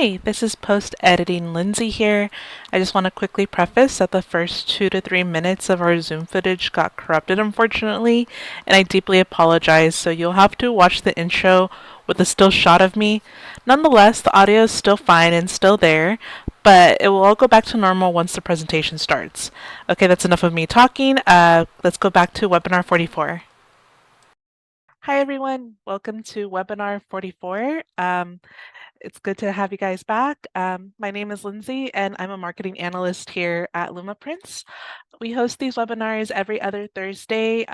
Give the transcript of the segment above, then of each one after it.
Hi, this is post-editing Lindsay here. I just want to quickly preface that the first 2 to 3 minutes of our Zoom footage got corrupted, unfortunately, and I deeply apologize, so you'll have to watch the intro with a still shot of me. Nonetheless, the audio is still fine and still there, but it will all go back to normal once the presentation starts. Okay, that's enough of me talking. Let's go back to webinar 44. Hi, everyone. Welcome to webinar 44. It's good to have you guys back. My name is Lindsay, and I'm a marketing analyst here at Lumaprints. We host these webinars every other Thursday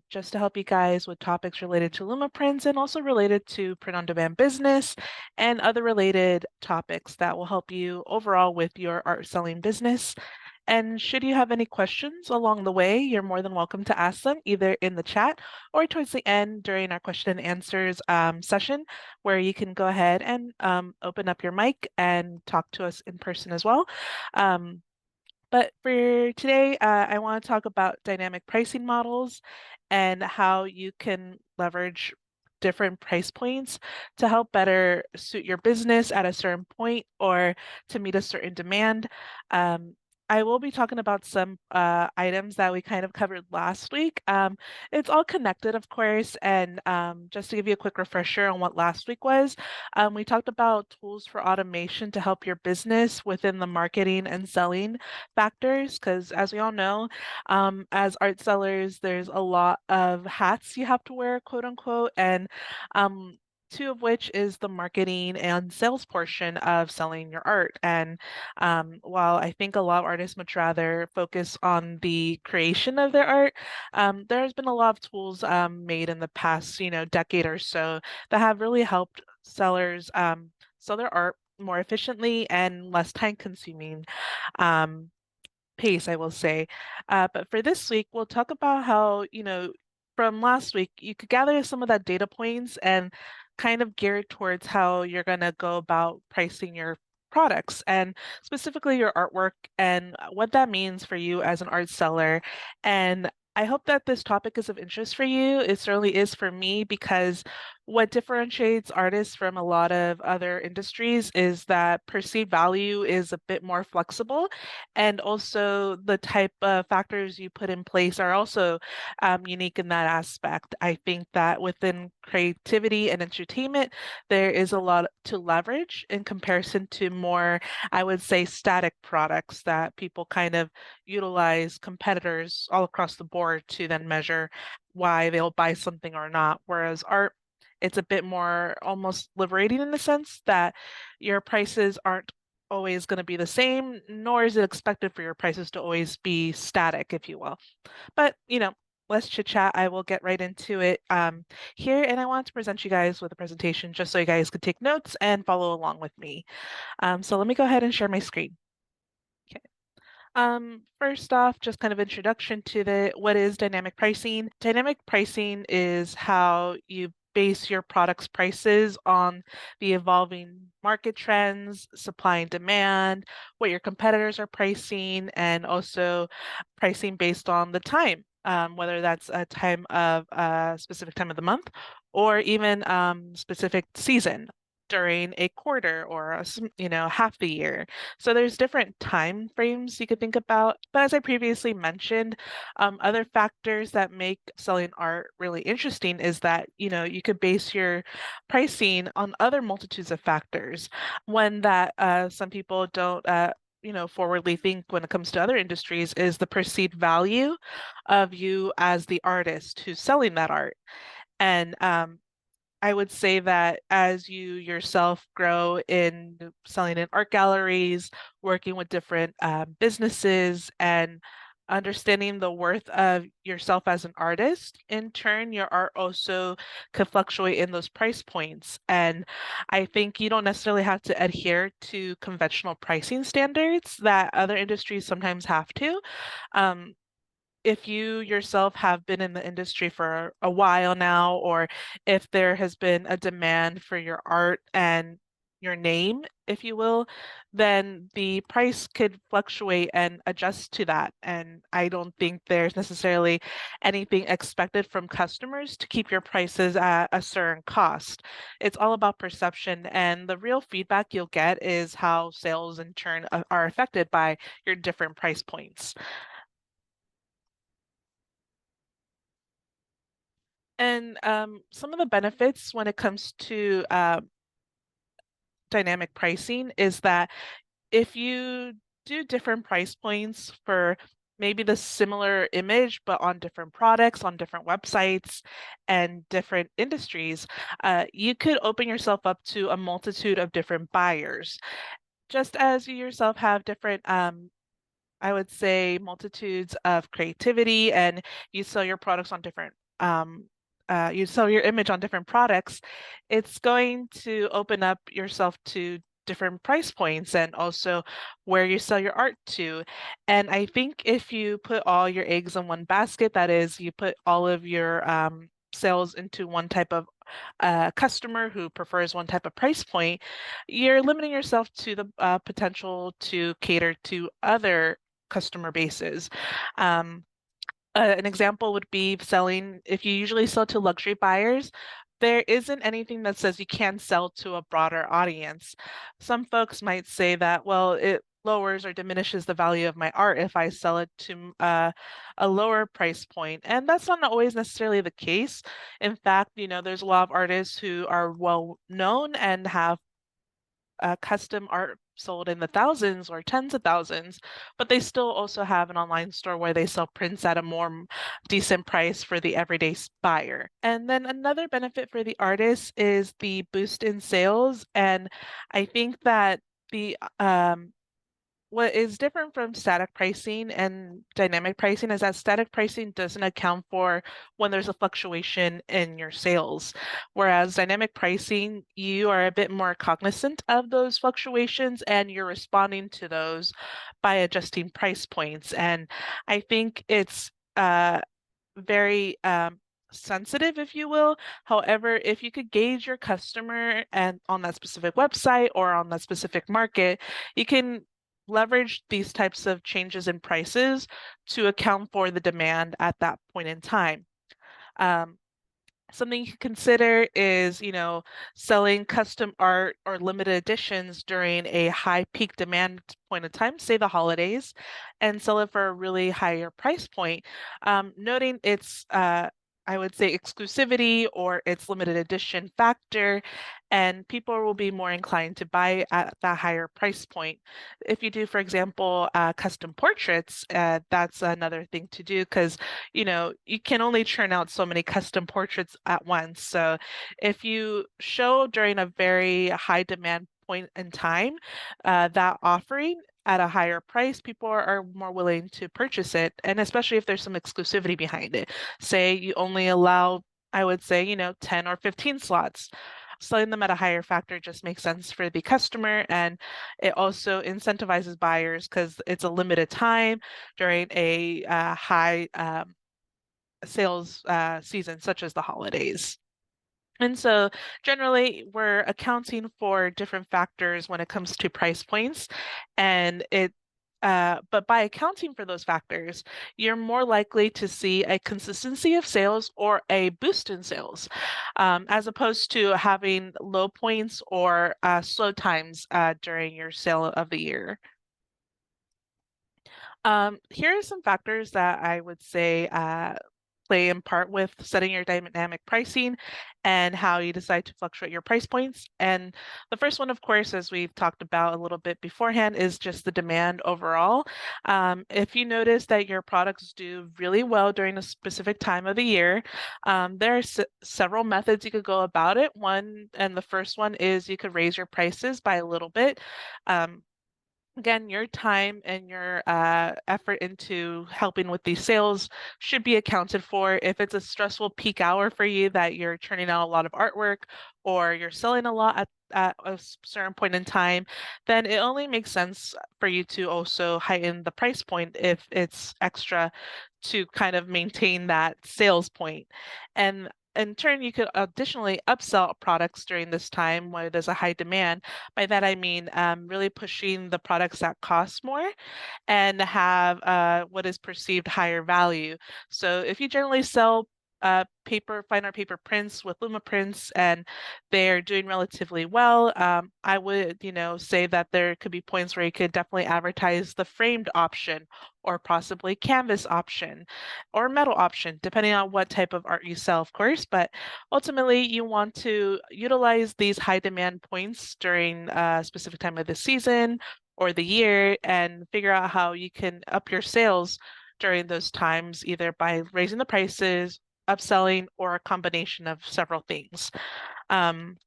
just to help you guys with topics related to Lumaprints and also related to print-on-demand business and other related topics that will help you overall with your art selling business. And should you have any questions along the way, you're more than welcome to ask them either in the chat or towards the end during our question and answers session, where you can go ahead and open up your mic and talk to us in person as well. But for today, I want to talk about dynamic pricing models and how you can leverage different price points to help better suit your business at a certain point or to meet a certain demand. I will be talking about some items that we kind of covered last week. It's all connected, of course, and just to give you a quick refresher on what last week was, we talked about tools for automation to help your business within the marketing and selling factors, because as we all know, as art sellers, there's a lot of hats you have to wear, quote unquote, and um, two of which is the marketing and sales portion of selling your art. And while I think a lot of artists much rather focus on the creation of their art, there's been a lot of tools made in the past, decade or so that have really helped sellers sell their art more efficiently and less time consuming. Um, Pace, I will say. But for this week, we'll talk about how, from last week, you could gather some of that data points and kind of gear it towards how you're going to go about pricing your products and specifically your artwork and what that means for you as an art seller. And I hope that this topic is of interest for you. It certainly is for me because what differentiates artists from a lot of other industries is that perceived value is a bit more flexible, and also the type of factors you put in place are also unique in that aspect. I think that within creativity and entertainment, there is a lot to leverage in comparison to more, I would say, static products that people kind of utilize competitors all across the board to then measure why they'll buy something or not. Whereas art, it's a bit more almost liberating in the sense that your prices aren't always going to be the same, nor is it expected for your prices to always be static, if you will. But, let's chit chat. I will get right into it here. And I want to present you guys with a presentation just so you guys could take notes and follow along with me. So let me go ahead and share my screen. Okay. First off, just kind of introduction to what is dynamic pricing. Dynamic pricing is how you base your product's prices on the evolving market trends, supply and demand, what your competitors are pricing, and also pricing based on the time, whether that's a specific time of the month or even specific season during a quarter or half the year. So there's different time frames you could think about. But as I previously mentioned, other factors that make selling art really interesting is that, you could base your pricing on other multitudes of factors. One that some people don't forwardly think when it comes to other industries is the perceived value of you as the artist who's selling that art. And I would say that as you yourself grow in selling in art galleries, working with different businesses, and understanding the worth of yourself as an artist, in turn, your art also could fluctuate in those price points. And I think you don't necessarily have to adhere to conventional pricing standards that other industries sometimes have to. Um, if you yourself have been in the industry for a while now, or if there has been a demand for your art and your name, if you will, then the price could fluctuate and adjust to that. And I don't think there's necessarily anything expected from customers to keep your prices at a certain cost. It's all about perception, and the real feedback you'll get is how sales in turn are affected by your different price points. And some of the benefits when it comes to dynamic pricing is that if you do different price points for maybe the similar image, but on different products, on different websites, and different industries, you could open yourself up to a multitude of different buyers. Just as you yourself have different I would say multitudes of creativity and you sell your products on different you sell your image on different products, it's going to open up yourself to different price points and also where you sell your art to. And I think if you put all your eggs in one basket, that is, you put all of your sales into one type of customer who prefers one type of price point, you're limiting yourself to the potential to cater to other customer bases. Um, an example would be selling, if you usually sell to luxury buyers, there isn't anything that says you can sell to a broader audience. Some folks might say that, well, it lowers or diminishes the value of my art if I sell it to a lower price point. And that's not always necessarily the case. In fact, there's a lot of artists who are well known and have custom art sold in the thousands or tens of thousands, but they still also have an online store where they sell prints at a more decent price for the everyday buyer. And then another benefit for the artist is the boost in sales. And I think that the what is different from static pricing and dynamic pricing is that static pricing doesn't account for when there's a fluctuation in your sales. Whereas dynamic pricing, you are a bit more cognizant of those fluctuations and you're responding to those by adjusting price points. And I think it's very sensitive, if you will. However, if you could gauge your customer and on that specific website or on that specific market, you can leverage these types of changes in prices to account for the demand at that point in time. Um, Something you can consider is, selling custom art or limited editions during a high peak demand point of time, say the holidays, and sell it for a really higher price point. Noting its, I would say, exclusivity or its limited edition factor, and people will be more inclined to buy at that higher price point. If you do, for example, custom portraits, that's another thing to do because you can only churn out so many custom portraits at once. So if you show during a very high demand point in time, that offering at a higher price, people are more willing to purchase it. And especially if there's some exclusivity behind it. Say you only allow, I would say, 10 or 15 slots. Selling them at a higher factor just makes sense for the customer, and it also incentivizes buyers because it's a limited time during a high sales season, such as the holidays. And so generally, we're accounting for different factors when it comes to price points, and but by accounting for those factors, you're more likely to see a consistency of sales or a boost in sales, as opposed to having low points or slow times during your sale of the year. Here are some factors that I would say play in part with setting your dynamic pricing and how you decide to fluctuate your price points. And the first one, of course, as we've talked about a little bit beforehand, is just the demand overall. If you notice that your products do really well during a specific time of the year, there are several methods you could go about it. One, and the first one is you could raise your prices by a little bit. Um, Again, your time and your effort into helping with these sales should be accounted for. If it's a stressful peak hour for you that you're churning out a lot of artwork or you're selling a lot at a certain point in time, then it only makes sense for you to also heighten the price point if it's extra to kind of maintain that sales point. And in turn, you could additionally upsell products during this time where there's a high demand. By that, I mean really pushing the products that cost more and have what is perceived higher value. So if you generally sell fine art paper prints with Lumaprints and they're doing relatively well, I would, say that there could be points where you could definitely advertise the framed option or possibly canvas option or metal option, depending on what type of art you sell, of course. But ultimately, you want to utilize these high demand points during a specific time of the season or the year and figure out how you can up your sales during those times, either by raising the prices, upselling, or a combination of several things. Um,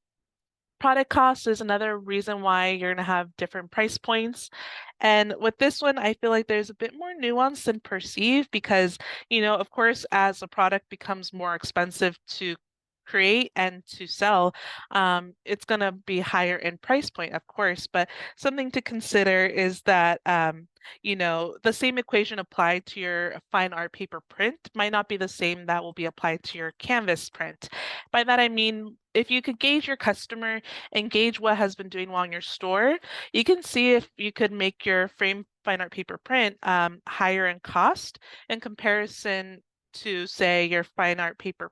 Product cost is another reason why you're going to have different price points. And with this one, I feel like there's a bit more nuance than perceived because, of course, as a product becomes more expensive to create and to sell, it's going to be higher in price point, of course. But something to consider is that, the same equation applied to your fine art paper print might not be the same that will be applied to your canvas print. By that, I mean, if you could gauge your customer and gauge what has been doing well in your store, you can see if you could make your frame fine art paper print higher in cost in comparison to, say, your fine art paper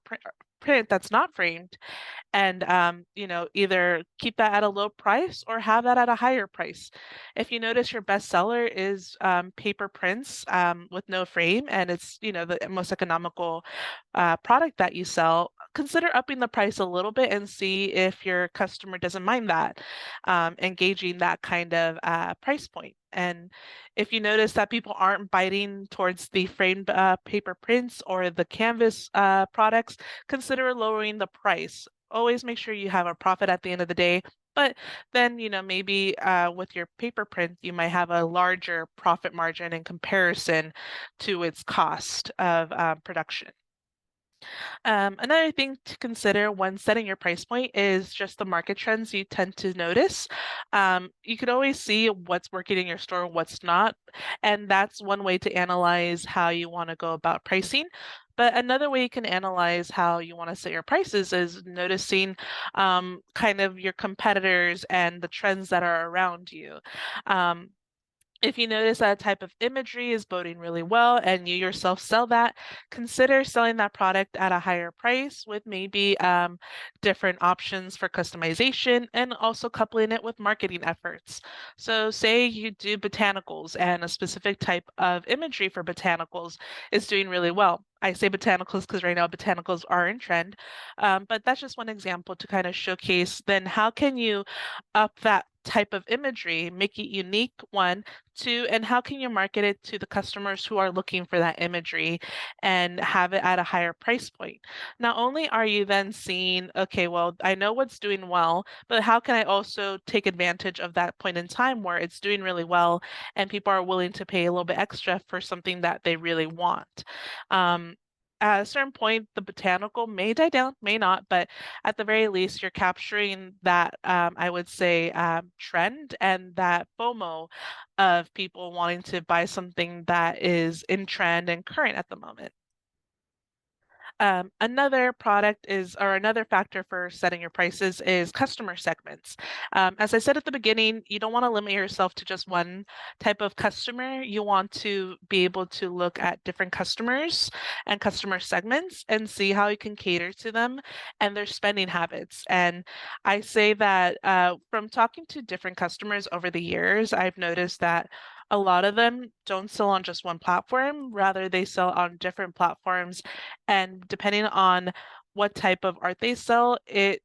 print that's not framed and either keep that at a low price or have that at a higher price. If you notice your bestseller is paper prints with no frame and it's the most economical product that you sell, consider upping the price a little bit and see if your customer doesn't mind that, engaging that kind of price point. And if you notice that people aren't biting towards the framed paper prints or the canvas products, consider lowering the price. Always make sure you have a profit at the end of the day. But then, maybe with your paper print, you might have a larger profit margin in comparison to its cost of production. Another thing to consider when setting your price point is just the market trends you tend to notice. You could always see what's working in your store, what's not, and that's one way to analyze how you want to go about pricing. But another way you can analyze how you want to set your prices is noticing kind of your competitors and the trends that are around you. Um, if you notice that type of imagery is boding really well and you yourself sell that, consider selling that product at a higher price with maybe different options for customization and also coupling it with marketing efforts. So, say you do botanicals and a specific type of imagery for botanicals is doing really well. I say botanicals because right now botanicals are in trend, but that's just one example to kind of showcase then how can you up that type of imagery, make it unique, one, two, and how can you market it to the customers who are looking for that imagery and have it at a higher price point? Not only are you then seeing, okay, well, I know what's doing well, but how can I also take advantage of that point in time where it's doing really well and people are willing to pay a little bit extra for something that they really want? Um, at a certain point, the botanical may die down, may not, but at the very least, you're capturing that, I would say, trend and that FOMO of people wanting to buy something that is in trend and current at the moment. Another product is, or another factor for setting your prices is customer segments. As I said at the beginning, you don't want to limit yourself to just one type of customer. You want to be able to look at different customers and customer segments and see how you can cater to them and their spending habits. And I say that from talking to different customers over the years, I've noticed that a lot of them don't sell on just one platform, rather, they sell on different platforms and depending on what type of art they sell, it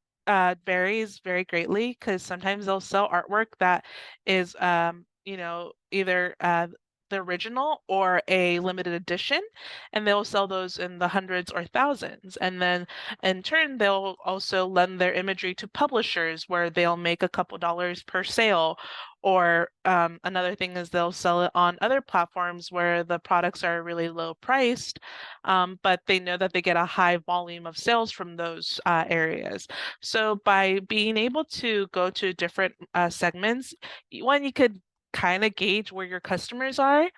varies very greatly because sometimes they'll sell artwork that is, either the original or a limited edition, and they'll sell those in the hundreds or thousands. And then in turn, they'll also lend their imagery to publishers where they'll make a couple dollars per sale. Or another thing is they'll sell it on other platforms where the products are really low priced, but they know that they get a high volume of sales from those areas. So by being able to go to different segments, one, you could kind of gauge where your customers are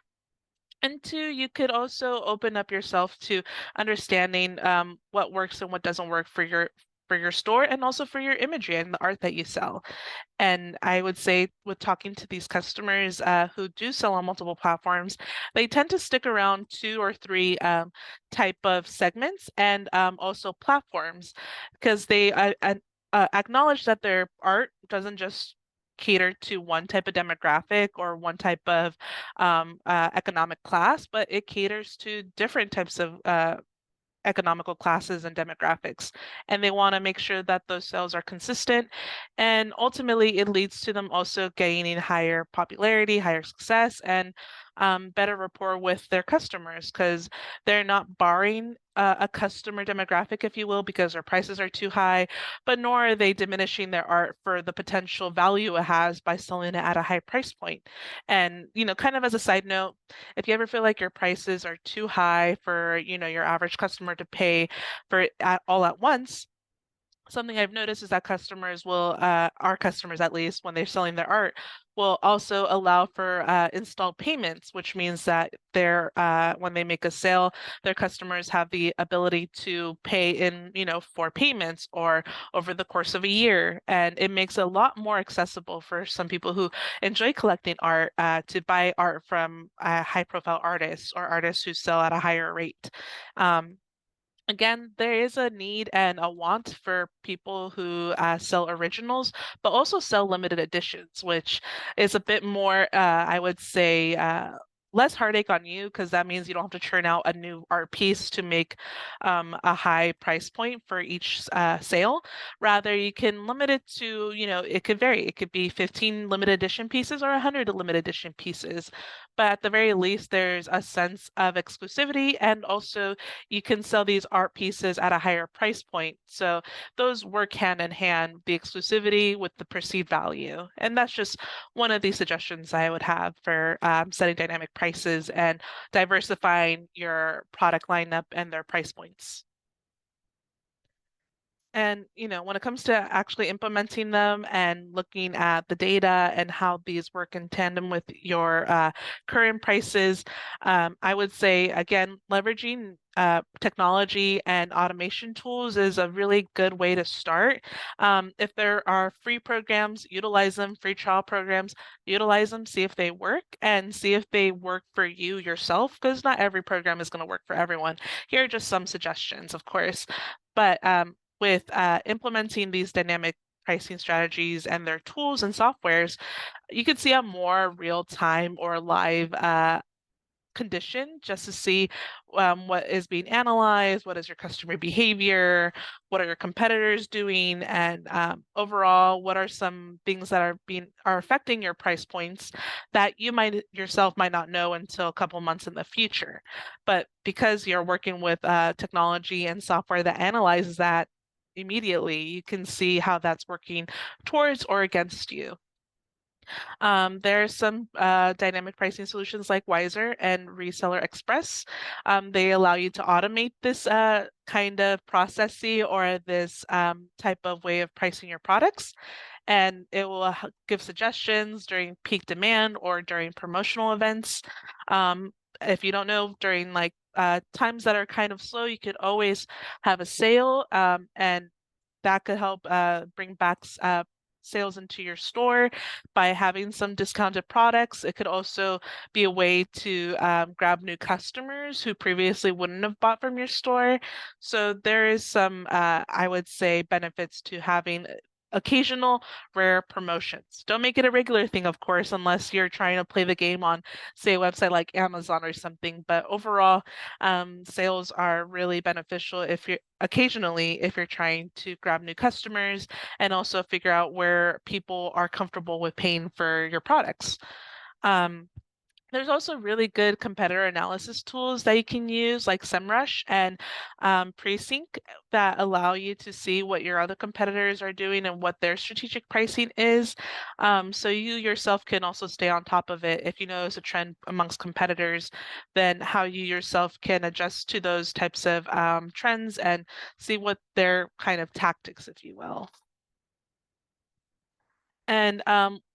And two, you could also open up yourself to understanding what works and what doesn't work for your store and also for your imagery and the art that you sell. And I would say, with talking to these customers who do sell on multiple platforms, they tend to stick around two or three type of segments and also platforms because they acknowledge that their art doesn't just cater to one type of demographic or one type of economic class, but it caters to different types of economical classes and demographics. And they want to make sure that those sales are consistent. And ultimately, it leads to them also gaining higher popularity, higher success, and better rapport with their customers because they're not borrowing a customer demographic, if you will, because their prices are too high, but nor are they diminishing their art for the potential value it has by selling it at a high price point. And, kind of as a side note, if you ever feel like your prices are too high for, your average customer to pay for it all at once, something I've noticed is that customers will, our customers at least, when they're selling their art, will also allow for installed payments, which means that when they make a sale, their customers have the ability to pay in, 4 payments or over the course of a year. And it makes it a lot more accessible for some people who enjoy collecting art to buy art from high profile artists or artists who sell at a higher rate. Um, Again, there is a need and a want for people who sell originals, but also sell limited editions, which is a bit more, I would say, less heartache on you because that means you don't have to churn out a new art piece to make a high price point for each sale. Rather, you can limit it to, it could vary. It could be 15 limited edition pieces or 100 limited edition pieces. But at the very least, there's a sense of exclusivity and also you can sell these art pieces at a higher price point. So those work hand in hand, the exclusivity with the perceived value. And that's just one of the suggestions I would have for setting dynamic prices and diversifying your product lineup and their price points. And, when it comes to actually implementing them and looking at the data and how these work in tandem with your current prices, I would say, again, leveraging technology and automation tools is a really good way to start. If there are free programs, utilize them, free trial programs, utilize them, see if they work, and see if they work for you yourself, because not every program is going to work for everyone. Here are just some suggestions, of course. But with implementing these dynamic pricing strategies and their tools and softwares, you can see a more real time or live condition just to see what is being analyzed, what is your customer behavior, what are your competitors doing, and overall, what are some things that are affecting your price points that you might yourself might not know until a couple months in the future. But because you're working with technology and software that analyzes that immediately, you can see how that's working towards or against you. There are some dynamic pricing solutions like Wiser and Reseller Express. They allow you to automate this kind of processing or this type of way of pricing your products. And it will give suggestions during peak demand or during promotional events. If you don't know, during like times that are kind of slow, you could always have a sale, and that could help bring back sales into your store by having some discounted products. It could also be a way to grab new customers who previously wouldn't have bought from your store. So there is some, I would say, benefits to having occasional rare promotions. Don't make it a regular thing, of course, unless you're trying to play the game on, say, a website like Amazon or something. But overall, sales are really beneficial if you're trying to grab new customers and also figure out where people are comfortable with paying for your products. Um, there's also really good competitor analysis tools that you can use, like SEMrush and Presync, that allow you to see what your other competitors are doing and what their strategic pricing is. So you yourself can also stay on top of it. If you notice a trend amongst competitors, then how you yourself can adjust to those types of trends and see what their kind of tactics, if you will. And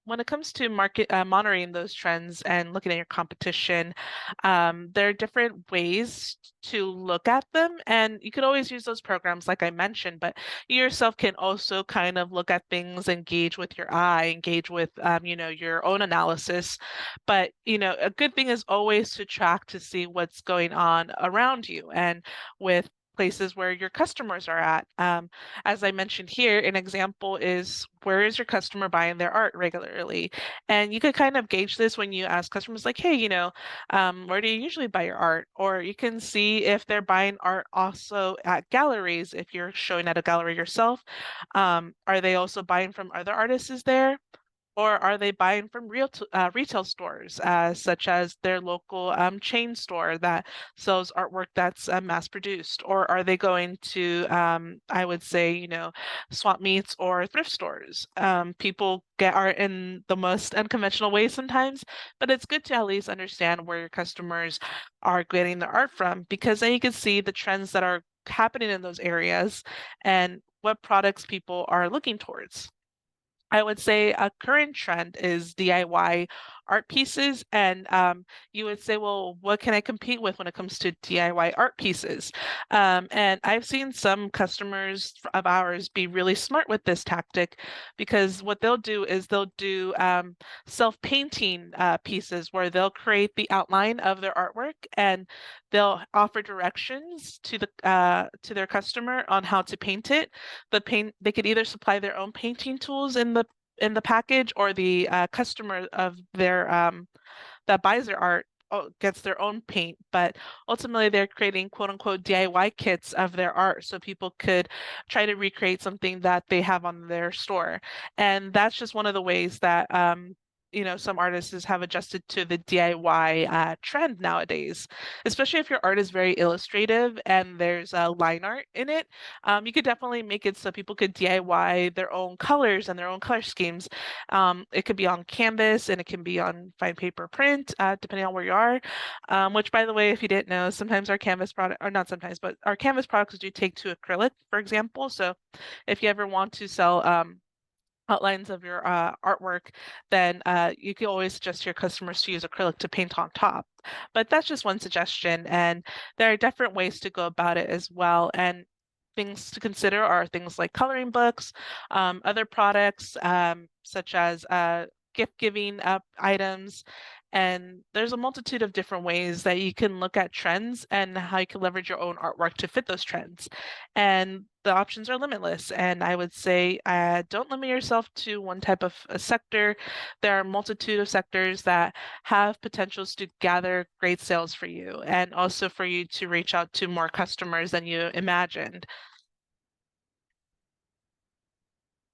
when it comes to market monitoring those trends and looking at your competition, there are different ways to look at them, and you could always use those programs, like I mentioned. But you yourself can also kind of look at things, engage with your eye, engage with your own analysis. But a good thing is always to track to see what's going on around you and with places where your customers are at. As I mentioned here, an example is where is your customer buying their art regularly? And you could kind of gauge this when you ask customers, like, hey, where do you usually buy your art? Or you can see if they're buying art also at galleries, if you're showing at a gallery yourself. Are they also buying from other artists there? Or are they buying from retail stores, such as their local chain store that sells artwork that's mass produced? Or are they going to, I would say, swap meets or thrift stores? People get art in the most unconventional ways sometimes, but it's good to at least understand where your customers are getting their art from, because then you can see the trends that are happening in those areas and what products people are looking towards. I would say a current trend is DIY art pieces. And you would say, well, what can I compete with when it comes to DIY art pieces? And I've seen some customers of ours be really smart with this tactic, because what they'll do is they'll do self-painting pieces where they'll create the outline of their artwork, and they'll offer directions to their customer on how to paint it. They could either supply their own painting tools in the package, or the customer of their that buys their art gets their own paint. But ultimately, they're creating quote unquote DIY kits of their art, so people could try to recreate something that they have on their store. And that's just one of the ways that some artists have adjusted to the DIY trend nowadays, especially if your art is very illustrative and there's line art in it. You could definitely make it so people could DIY their own colors and their own color schemes. It could be on canvas and it can be on fine paper print, depending on where you are. Which, by the way, if you didn't know, sometimes our canvas product, or not sometimes, but our canvas products do take to acrylic, for example. So if you ever want to sell outlines of your artwork, then you can always suggest to your customers to use acrylic to paint on top. But that's just one suggestion, and there are different ways to go about it as well. And things to consider are things like coloring books, other products such as gift giving items. And there's a multitude of different ways that you can look at trends and how you can leverage your own artwork to fit those trends. And the options are limitless. And I would say don't limit yourself to one type of a sector. There are a multitude of sectors that have potentials to gather great sales for you, and also for you to reach out to more customers than you imagined.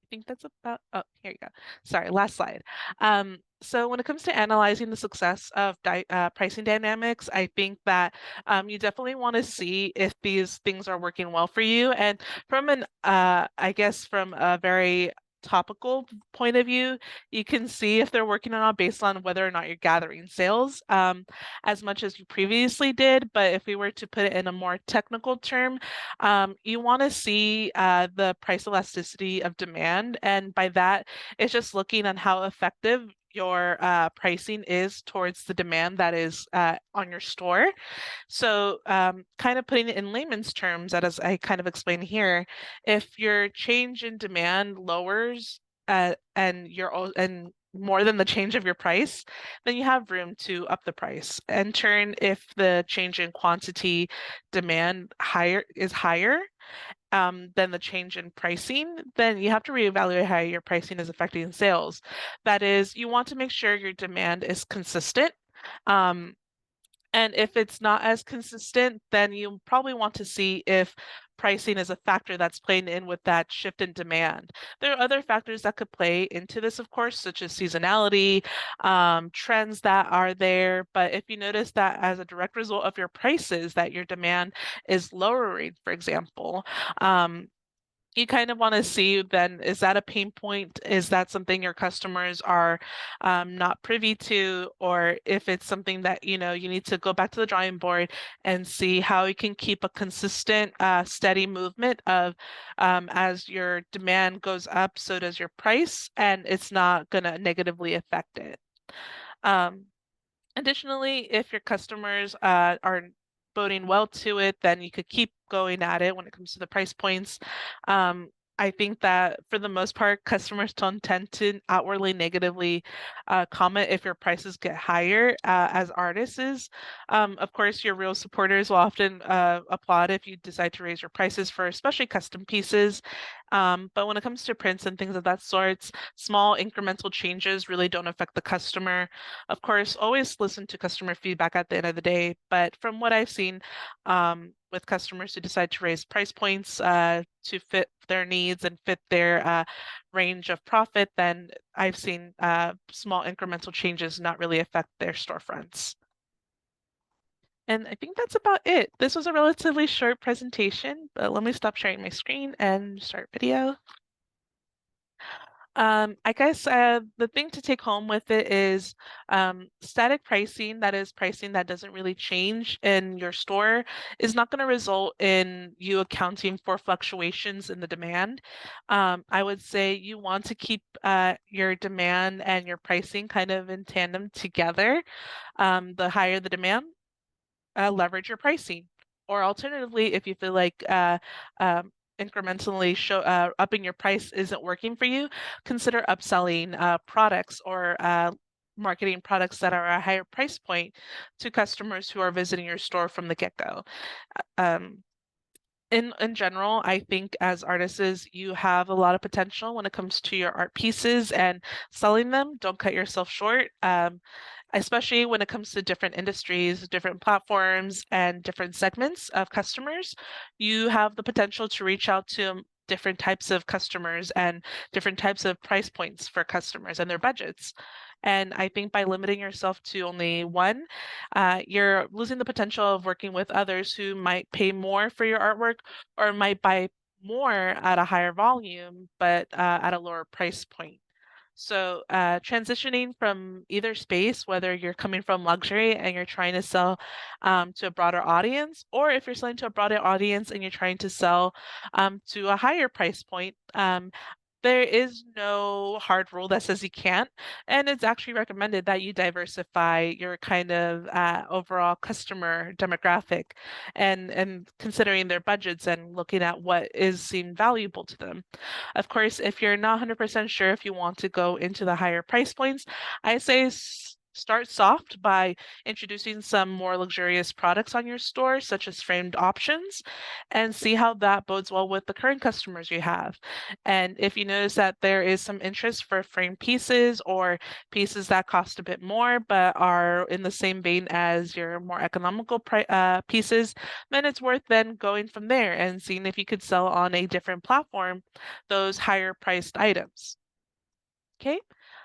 I think that's about, oh, here you go. Sorry, last slide. So when it comes to analyzing the success of pricing dynamics, I think that you definitely want to see if these things are working well for you. And I guess from a very topical point of view, you can see if they're working or not based on whether or not you're gathering sales as much as you previously did. But if we were to put it in a more technical term, you want to see the price elasticity of demand. And by that, it's just looking on how effective your pricing is towards the demand that is on your store. So, kind of putting it in layman's terms, that as I kind of explained here, if your change in demand lowers and more than the change of your price, then you have room to up the price. In turn, if the change in quantity demand higher than the change in pricing, then you have to reevaluate how your pricing is affecting sales. That is, you want to make sure your demand is consistent. Um, and if it's not as consistent, then you probably want to see if pricing is a factor that's playing in with that shift in demand. There are other factors that could play into this, of course, such as seasonality, trends that are there. But if you notice that as a direct result of your prices, that your demand is lowering, for example, um, You kind of want to see then, is that a pain point? Is that something your customers are not privy to? Or if it's something that, you need to go back to the drawing board and see how you can keep a consistent, steady movement of as your demand goes up, so does your price, and it's not going to negatively affect it. Um, Additionally, if your customers are voting well to it, then you could keep going at it when it comes to the price points. Um, I think that for the most part, customers don't tend to outwardly negatively comment if your prices get higher as artists is. Of course, your real supporters will often applaud if you decide to raise your prices for especially custom pieces. But when it comes to prints and things of that sort, small incremental changes really don't affect the customer. Of course, always listen to customer feedback at the end of the day. But from what I've seen, with customers who decide to raise price points to fit their needs and fit their range of profit, then I've seen small incremental changes not really affect their storefronts. And I think that's about it. This was a relatively short presentation, but let me stop sharing my screen and start video. I guess the thing to take home with it is static pricing, that is pricing that doesn't really change in your store, is not going to result in you accounting for fluctuations in the demand. I would say you want to keep your demand and your pricing kind of in tandem together. The higher the demand, leverage your pricing. Or alternatively, if you feel like incrementally upping your price isn't working for you, consider upselling products or marketing products that are a higher price point to customers who are visiting your store from the get-go. Um, in general, I think as artists, you have a lot of potential when it comes to your art pieces and selling them. Don't cut yourself short. Especially when it comes to different industries, different platforms, and different segments of customers, you have the potential to reach out to different types of customers and different types of price points for customers and their budgets. And I think by limiting yourself to only one, you're losing the potential of working with others who might pay more for your artwork or might buy more at a higher volume, but at a lower price point. So, transitioning from either space, whether you're coming from luxury and you're trying to sell to a broader audience, or if you're selling to a broader audience and you're trying to sell to a higher price point, there is no hard rule that says you can't, and it's actually recommended that you diversify your kind of overall customer demographic and considering their budgets and looking at what is seemed valuable to them. Of course, if you're not 100% sure if you want to go into the higher price points, I say start soft by introducing some more luxurious products on your store, such as framed options, and see how that bodes well with the current customers you have. And if you notice that there is some interest for framed pieces or pieces that cost a bit more but are in the same vein as your more economical pieces, then it's worth then going from there and seeing if you could sell on a different platform those higher priced items. Okay.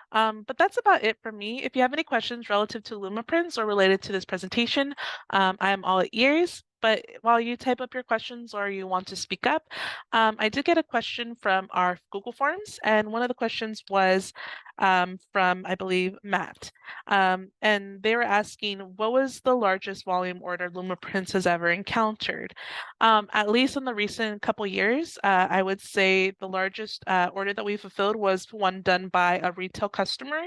But that's about it for me. If you have any questions relative to Lumaprints or related to this presentation, I am all ears. But while you type up your questions or you want to speak up, I did get a question from our Google Forms, and one of the questions was from, I believe, Matt. And they were asking, what was the largest volume order Lumaprints has ever encountered? At least in the recent couple years, I would say the largest order that we fulfilled was one done by a retail customer,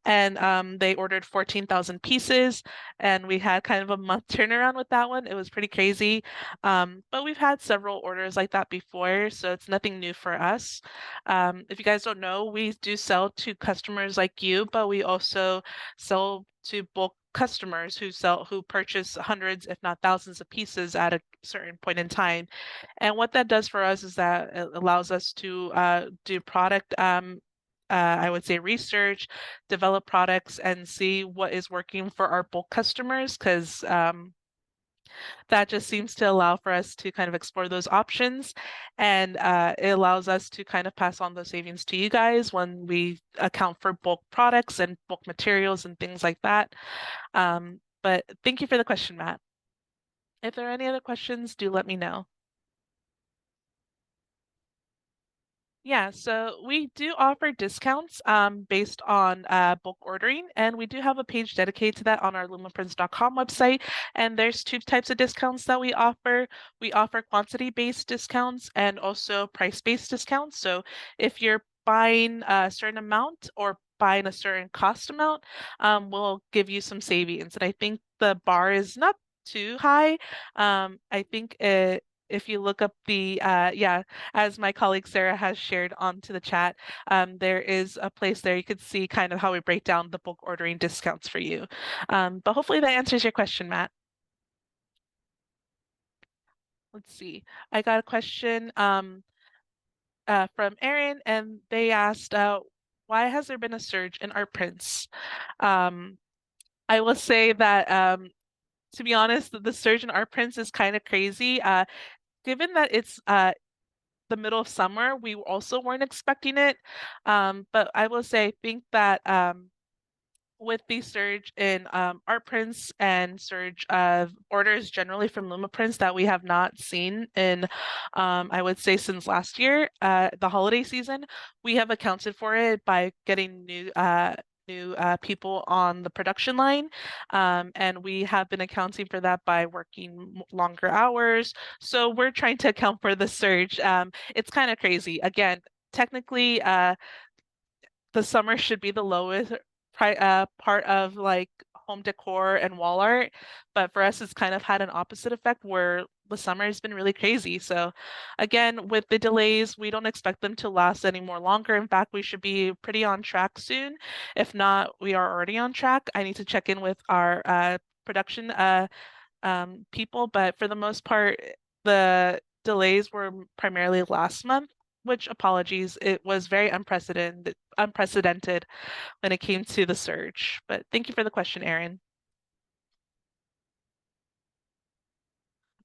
and they ordered 14,000 pieces, and we had kind of a month turnaround with that one. It was pretty crazy, but we've had several orders like that before, so it's nothing new for us. If you guys don't know, we do sell to customers like you, but we also sell to bulk customers who purchase hundreds, if not thousands of pieces at a certain point in time. And what that does for us is that it allows us to do product I would say research, develop products, and see what is working for our bulk customers because that just seems to allow for us to kind of explore those options. And it allows us to kind of pass on those savings to you guys when we account for bulk products and bulk materials and things like that. But thank you for the question, Matt. If there are any other questions, do let me know. Yeah, so we do offer discounts based on bulk ordering, and we do have a page dedicated to that on our lumaprints.com website. And there's two types of discounts that we offer. We offer quantity-based discounts and also price-based discounts. So if you're buying a certain amount or buying a certain cost amount, we'll give you some savings. And I think the bar is not too high. I think if you look up yeah, as my colleague Sarah has shared onto the chat, there is a place there you could see kind of how we break down the bulk ordering discounts for you. But hopefully that answers your question, Matt. Let's see. I got a question from Aaron, and they asked, why has there been a surge in art prints? Um, I will say that, to be honest, the surge in art prints is kind of crazy. Given that it's the middle of summer, we also weren't expecting it. But I will say, I think that with the surge in art prints and surge of orders generally from Lumaprints that we have not seen in, I would say, since last year, the holiday season, we have accounted for it by getting new people on the production line. And we have been accounting for that by working longer hours. So we're trying to account for the surge. It's kind of crazy. Again, technically, the summer should be the lowest part of like home decor and wall art, but for us, it's kind of had an opposite effect where the summer has been really crazy. So, again, with the delays, we don't expect them to last any more longer. In fact, we should be pretty on track soon. If not, we are already on track. I need to check in with our production people, but for the most part, the delays were primarily last month, which apologies, it was very unprecedented when it came to the surge. But thank you for the question, Aaron.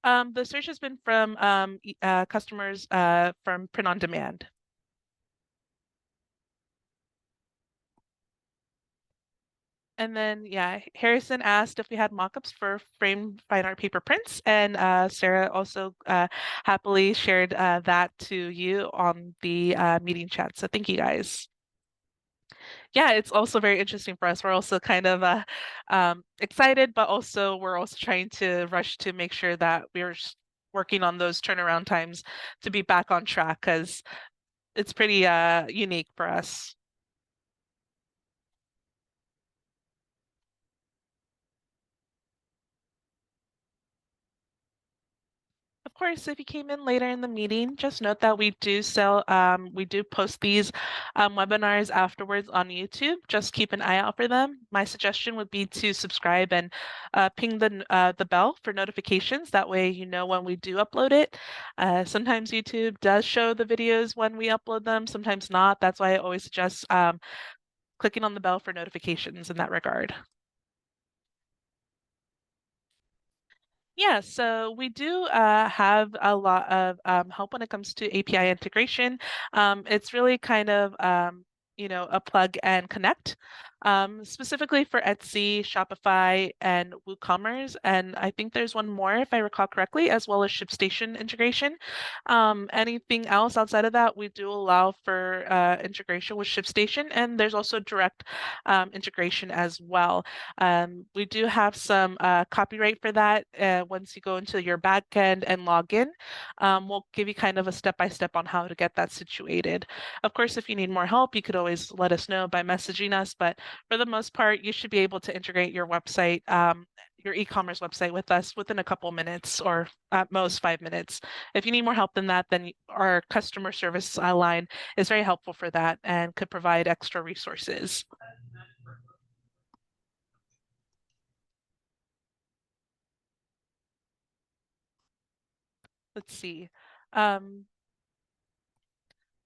The surge has been from customers from print on demand. And then, yeah, Harrison asked if we had mock-ups for framed fine art paper prints, and Sarah also happily shared that to you on the meeting chat. So thank you guys. Yeah, it's also very interesting for us. We're also kind of excited, but also we're also trying to rush to make sure that working on those turnaround times to be back on track because it's pretty unique for us. Of course, if you came in later in the meeting, just note that we do post these webinars afterwards on YouTube. Just keep an eye out for them. My suggestion would be to subscribe and ping the bell for notifications. That way you know when we do upload it. Sometimes YouTube does show the videos when we upload them, sometimes not. That's why I always suggest clicking on the bell for notifications in that regard. Yeah, so we do have a lot of help when it comes to API integration. It's really kind of a plug and connect, specifically for Etsy, Shopify, and WooCommerce. And I think there's one more, if I recall correctly, as well as ShipStation integration. Anything else outside of that, we do allow for integration with ShipStation, and there's also direct integration as well. We do have some copyright for that. Once you go into your backend and log in, we'll give you kind of a step-by-step on how to get that situated. Of course, if you need more help, you could always let us know by messaging us, but for the most part, you should be able to integrate your website, your e-commerce website with us within a couple minutes or at most 5 minutes. If you need more help than that, then our customer service line is very helpful for that and could provide extra resources. Let's see. Um,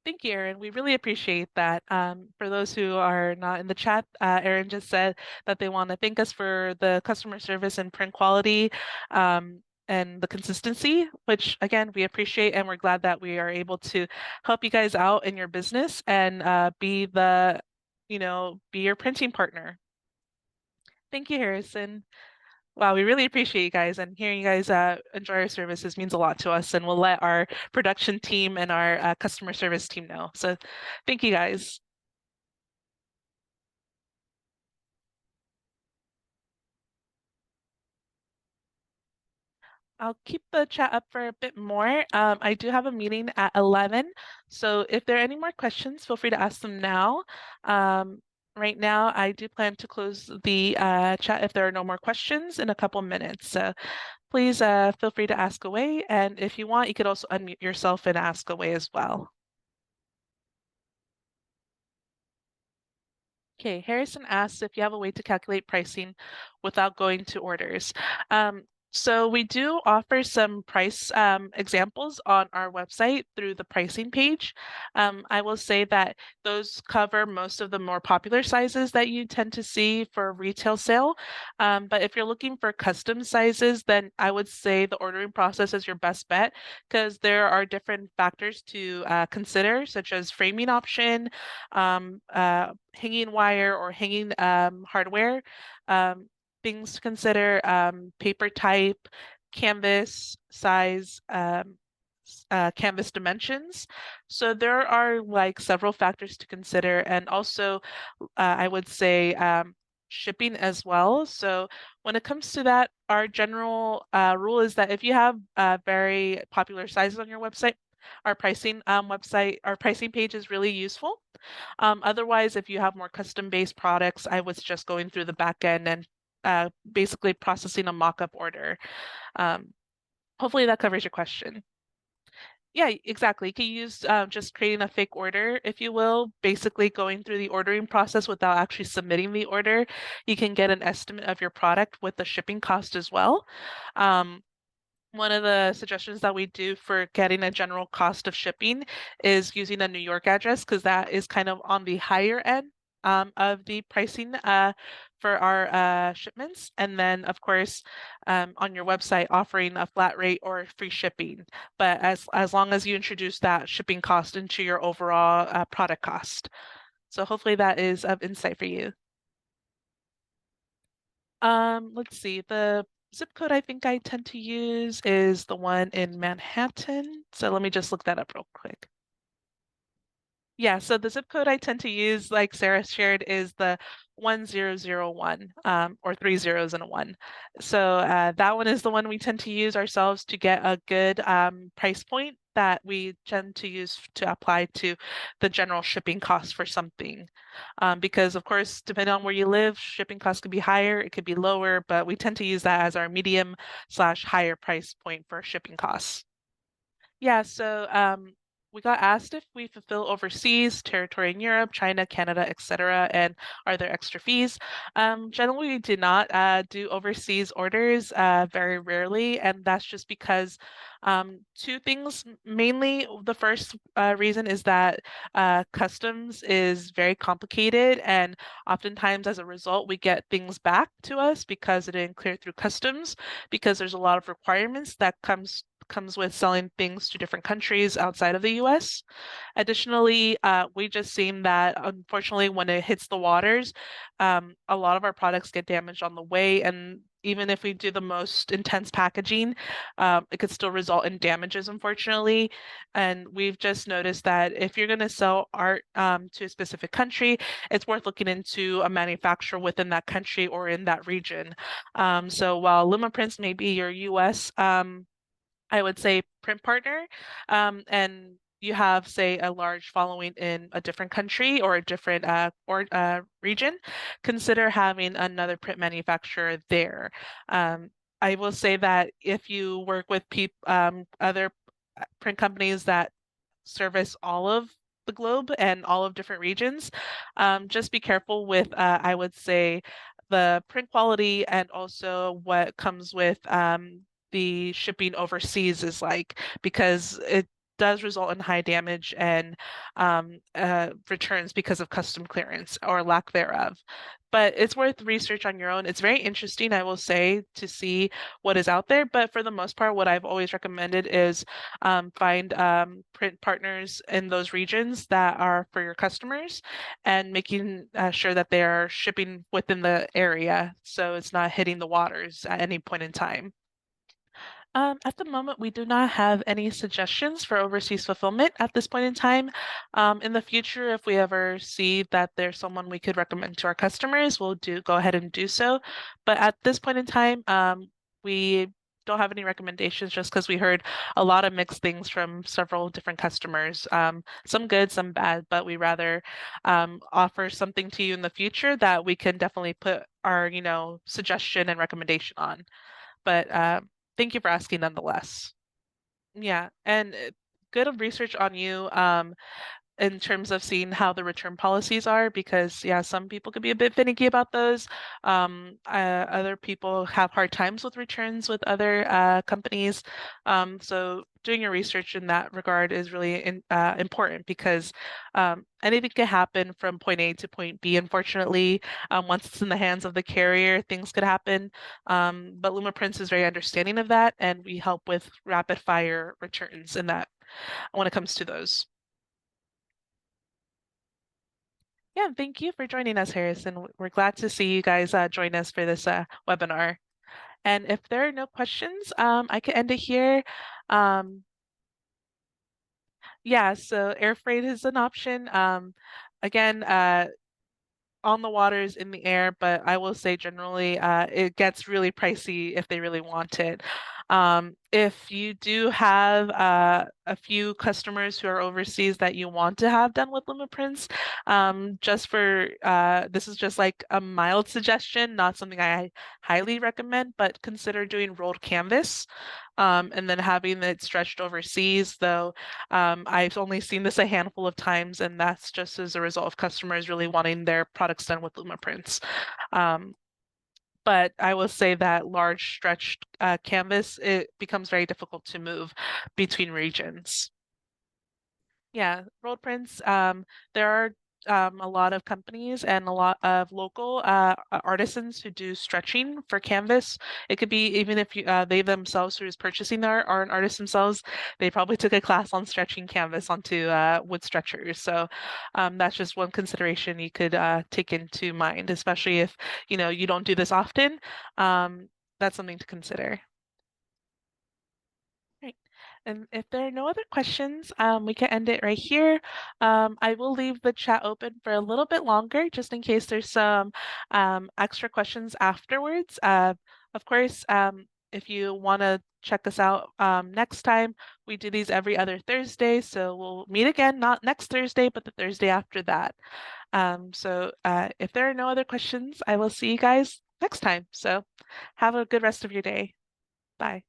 Thank you, Erin. We really appreciate that. For those who are not in the chat, Erin just said that they want to thank us for the customer service and print quality and the consistency, which again, we appreciate and we're glad that we are able to help you guys out in your business and be your printing partner. Thank you, Harrison. Wow, we really appreciate you guys, and hearing you guys enjoy our services means a lot to us, and we'll let our production team and our customer service team know. So thank you guys. I'll keep the chat up for a bit more. I do have a meeting at 11, so if there are any more questions, feel free to ask them now. Right now, I do plan to close the chat if there are no more questions in a couple minutes. So please feel free to ask away, and if you want, you could also unmute yourself and ask away as well. Okay, Harrison asks if you have a way to calculate pricing without going to orders. So we do offer some price examples on our website through the pricing page. I will say that those cover most of the more popular sizes that you tend to see for retail sale. But if you're looking for custom sizes, then I would say the ordering process is your best bet because there are different factors to consider, such as framing option, hanging wire or hanging hardware, um, things to consider, paper type, canvas size, canvas dimensions. So there are like several factors to consider, and also I would say shipping as well. So when it comes to that, our general rule is that if you have very popular sizes on your website, our pricing page is really useful. Otherwise, if you have more custom-based products, I was just going through the back end and basically processing a mock-up order. Um, Hopefully that covers your question. Yeah, exactly. You can use just creating a fake order, if you will, basically going through the ordering process without actually submitting the order. You can get an estimate of your product with the shipping cost as well. Um, One of the suggestions that we do for getting a general cost of shipping is using a New York address because that is kind of on the higher end of the pricing for our shipments. And then, of course, on your website, offering a flat rate or free shipping. But as long as you introduce that shipping cost into your overall product cost. So hopefully that is of insight for you. Let's see. The zip code I think I tend to use is the one in Manhattan. So let me just look that up real quick. Yeah, so the zip code I tend to use, like Sarah shared, is the 1001, or three zeros and a one. So that one is the one we tend to use ourselves to get a good price point that we tend to use to apply to the general shipping cost for something. Because, of course, depending on where you live, shipping costs could be higher, it could be lower, but we tend to use that as our medium slash higher price point for shipping costs. Yeah, so we got asked if we fulfill overseas, territory in Europe, China, Canada, etc., and are there extra fees? Generally, we do not do overseas orders very rarely, and that's just because two things. Mainly, the first reason is that customs is very complicated, and oftentimes, as a result, we get things back to us because it didn't clear through customs, because there's a lot of requirements that comes with selling things to different countries outside of the US. Additionally, we just seen that unfortunately, when it hits the waters, a lot of our products get damaged on the way. And even if we do the most intense packaging, it could still result in damages, unfortunately. And we've just noticed that if you're going to sell art to a specific country, it's worth looking into a manufacturer within that country or in that region. So while Lumaprints may be your US I would say print partner, and you have, say, a large following in a different country or a different or region, consider having another print manufacturer there. Um, I will say that if you work with other print companies that service all of the globe and all of different regions, just be careful with, I would say, the print quality and also what comes with the shipping overseas is like, because it does result in high damage and returns because of custom clearance or lack thereof. But it's worth research on your own. It's very interesting, I will say, to see what is out there. But for the most part, what I've always recommended is find print partners in those regions that are for your customers and making sure that they are shipping within the area so it's not hitting the waters at any point in time. At the moment, we do not have any suggestions for overseas fulfillment at this point in time. In the future, if we ever see that there's someone we could recommend to our customers, we'll do go ahead and do so. But at this point in time, we don't have any recommendations just because we heard a lot of mixed things from several different customers, some good, some bad, but we rather offer something to you in the future that we can definitely put our, suggestion and recommendation on. But thank you for asking nonetheless. Yeah, and good research on you. In terms of seeing how the return policies are, because yeah, some people could be a bit finicky about those. Other people have hard times with returns with other companies. So doing your research in that regard is really important because anything can happen from point A to point B. Unfortunately, once it's in the hands of the carrier, things could happen. But Lumaprints is very understanding of that, and we help with rapid fire returns in that when it comes to those. Yeah, thank you for joining us, Harrison. We're glad to see you guys join us for this webinar. And if there are no questions, I can end it here. Um, yeah, so air freight is an option. Again, on the waters, in the air, but I will say generally it gets really pricey if they really want it. If you do have a few customers who are overseas that you want to have done with Lumaprints, just for this is just like a mild suggestion, not something I highly recommend, but consider doing rolled canvas. And then having it stretched overseas, though I've only seen this a handful of times, and that's just as a result of customers really wanting their products done with Lumaprints. Um, but I will say that large stretched canvas, it becomes very difficult to move between regions. Yeah, road prints. There are a lot of companies and a lot of local artisans who do stretching for canvas. It could be even if they themselves who is purchasing the art are an artist themselves, they probably took a class on stretching canvas onto wood stretchers. So that's just one consideration you could take into mind, especially if you don't do this often. That's something to consider. Right. And if there are no other questions, we can end it right here. I will leave the chat open for a little bit longer just in case there's some extra questions afterwards. Of course, if you want to check us out next time, we do these every other Thursday. So we'll meet again, not next Thursday, but the Thursday after that. So if there are no other questions, I will see you guys next time. So have a good rest of your day. Bye.